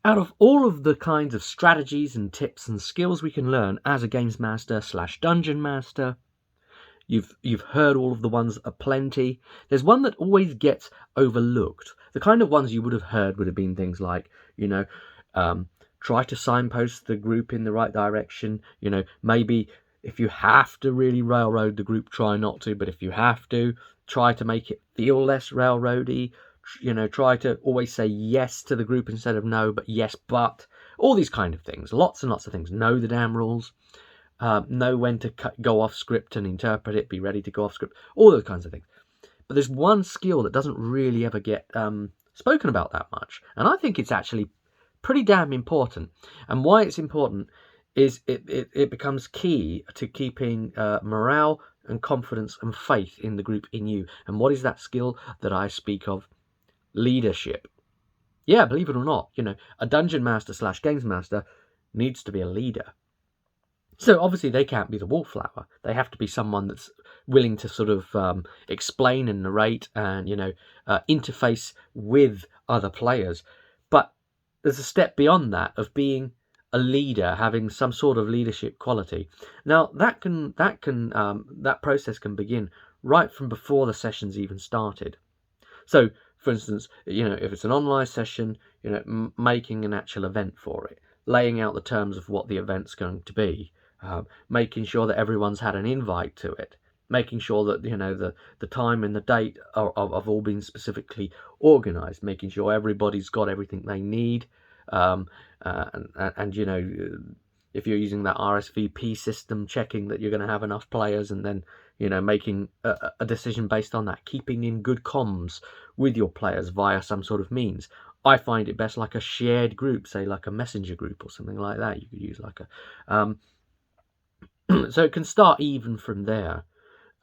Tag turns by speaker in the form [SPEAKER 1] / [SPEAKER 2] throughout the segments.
[SPEAKER 1] Out of all of the kinds of strategies and tips and skills we can learn as a games master / dungeon master, you've heard all of the ones aplenty. There's one that always gets overlooked. The kind of ones you would have heard would have been things like, try to signpost the group in the right direction. Maybe if you have to really railroad the group, try not to. But if you have to, try to make it feel less railroady. Try to always say yes to the group instead of no, but yes, but. All these kind of things. Lots and lots of things. Know the damn rules. Know when to go off script and interpret it. Be ready to go off script. All those kinds of things. But there's one skill that doesn't really ever get spoken about that much. And I think it's actually pretty damn important. And why it's important is it becomes key to keeping morale and confidence and faith in the group in you. And what is that skill that I speak of? Leadership. Yeah, believe it or not, a dungeon master / games master needs to be a leader. So obviously they can't be the wallflower. They have to be someone that's willing to sort of explain and narrate and, interface with other players. But there's a step beyond that of being a leader, having some sort of leadership quality. Now that process can begin right from before the session's even started. So, for instance, if it's an online session, making an actual event for it, laying out the terms of what the event's going to be, making sure that everyone's had an invite to it, making sure that the time and the date have all been specifically organized, making sure everybody's got everything they need, and if you're using that RSVP system, checking that you're going to have enough players, and then making a decision based on that, keeping in good comms with your players via some sort of means. I find it best like a shared group, say like a messenger group or something like that. You could use like a so it can start even from there,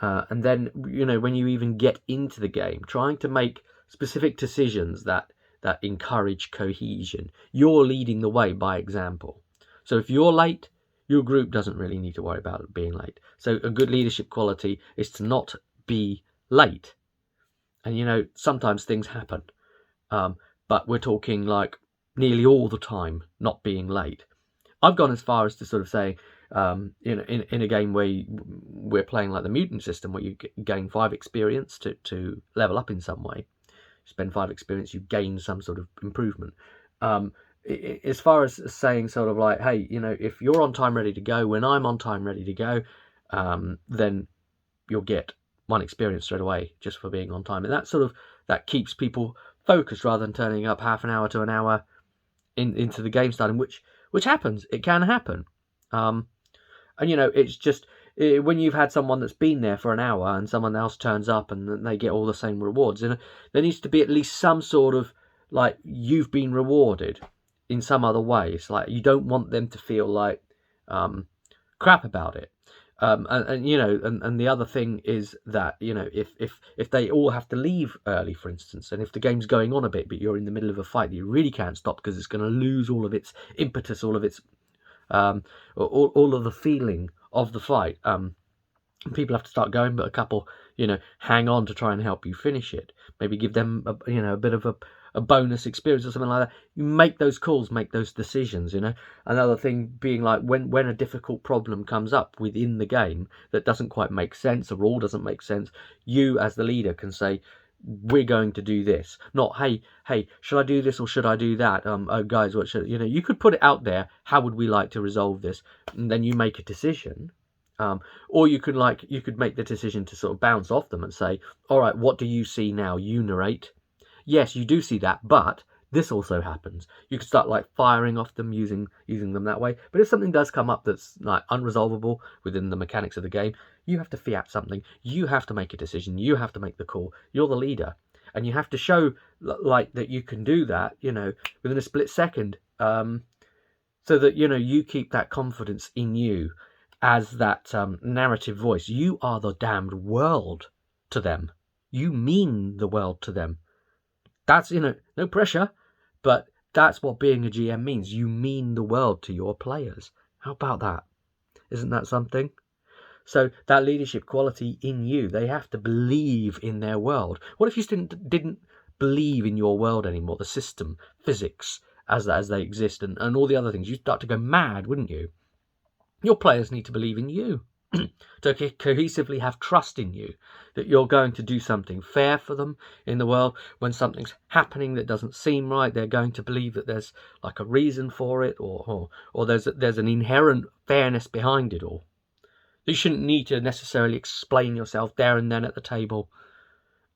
[SPEAKER 1] and then when you even get into the game, trying to make specific decisions that encourage cohesion. You're leading the way by example. So if you're late, your group doesn't really need to worry about it being late. So a good leadership quality is to not be late. And sometimes things happen, but we're talking like nearly all the time not being late. I've gone as far as to sort of say, in a game where we're playing like the mutant system, where you gain 5 experience to level up in some way. Spend 5 experience, you gain some sort of improvement. As far as saying sort of like, hey, if you're on time ready to go, when I'm on time ready to go, then you'll get 1 experience straight away just for being on time. And that keeps people focused rather than turning up half an hour to an hour into the game starting, which happens. It can happen. And it's just when you've had someone that's been there for an hour and someone else turns up and they get all the same rewards, there needs to be at least some sort of like you've been rewarded in some other way. It's like you don't want them to feel like crap about it. And the other thing is that if they all have to leave early, for instance, and if the game's going on a bit but you're in the middle of a fight that you really can't stop because it's going to lose all of its impetus, all of its all of the feeling of the fight, people have to start going, but a couple hang on to try and help you finish it. Maybe give them a bit of a bonus experience or something like that. You make those calls, make those decisions. Another thing being like when a difficult problem comes up within the game that doesn't quite make sense, a rule doesn't make sense, you as the leader can say, we're going to do this. Not, hey, should I do this or should I do that? Oh, guys, what should you could put it out there. How would we like to resolve this? And then you make a decision. Or you could make the decision to sort of bounce off them and say, all right, what do you see now? You narrate. Yes, you do see that, but this also happens. You could start like firing off them, using them that way. But if something does come up that's like unresolvable within the mechanics of the game, you have to fiat something. You have to make a decision. You have to make the call. You're the leader, and you have to show like that you can do that, within a split second, so that you keep that confidence in you as that narrative voice. You are the damned world to them. You mean the world to them. That's, no pressure, but that's what being a GM means. You mean the world to your players. How about that? Isn't that something? So that leadership quality in you, they have to believe in their world. What if you didn't believe in your world anymore? The system, physics, as they exist, and all the other things, you'd start to go mad, wouldn't you? Your players need to believe in you, to cohesively have trust in you, that you're going to do something fair for them in the world. When something's happening that doesn't seem right, they're going to believe that there's like a reason for it, or there's an inherent fairness behind it all. You shouldn't need to necessarily explain yourself there and then at the table.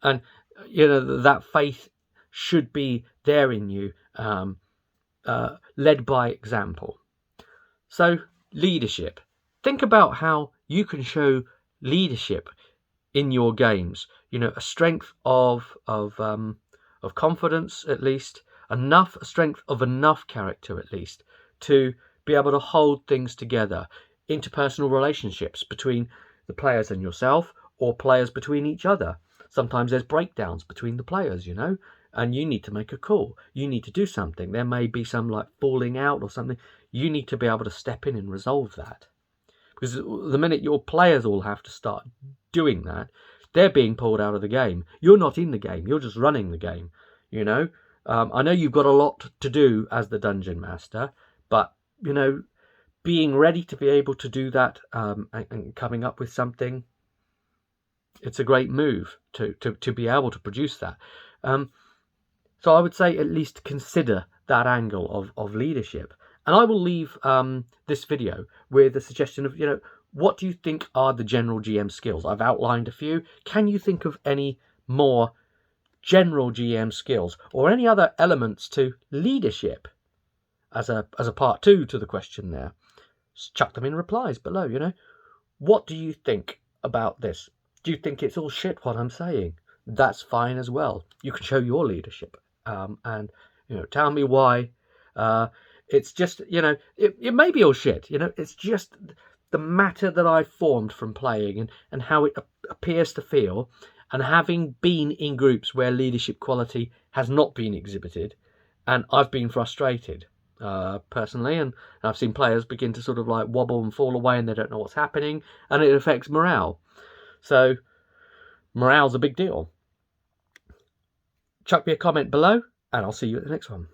[SPEAKER 1] And that faith should be there in you, led by example. So leadership. Think about how you can show leadership in your games. A strength of confidence, at least, a strength of enough character, at least, to be able to hold things together. Interpersonal relationships between the players and yourself, or players between each other. Sometimes there's breakdowns between the players, and you need to make a call. You need to do something. There may be some like falling out or something. You need to be able to step in and resolve that. Because the minute your players all have to start doing that, they're being pulled out of the game. You're not in the game. You're just running the game, I know you've got a lot to do as the Dungeon Master, but, being ready to be able to do that, and coming up with something, it's a great move to be able to produce that. So I would say at least consider that angle of leadership. And I will leave this video with a suggestion of, what do you think are the general GM skills? I've outlined a few. Can you think of any more general GM skills or any other elements to leadership as a part 2 to the question there? Chuck them in replies below, What do you think about this? Do you think it's all shit what I'm saying? That's fine as well. You can show your leadership, and tell me why. It's just, it may be all shit. It's just the matter that I've formed from playing and how it appears to feel, and having been in groups where leadership quality has not been exhibited, and I've been frustrated personally, and I've seen players begin to sort of like wobble and fall away, and they don't know what's happening, and it affects morale. So morale's a big deal. Chuck me a comment below, and I'll see you at the next one.